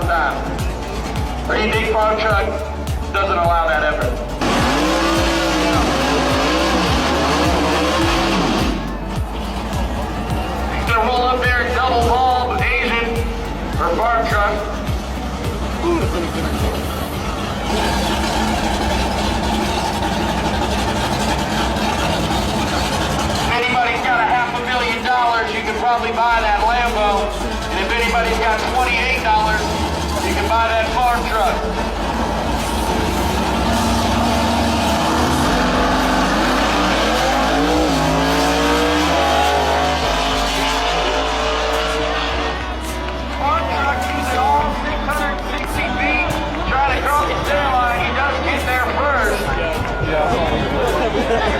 long time. 3D farm truck doesn't allow that ever. Gonna roll up there, double bulb, Asian, or farm truck. If anybody's got $500,000, you can probably buy that Lambo. And if anybody's got $28, you can buy that farm truck.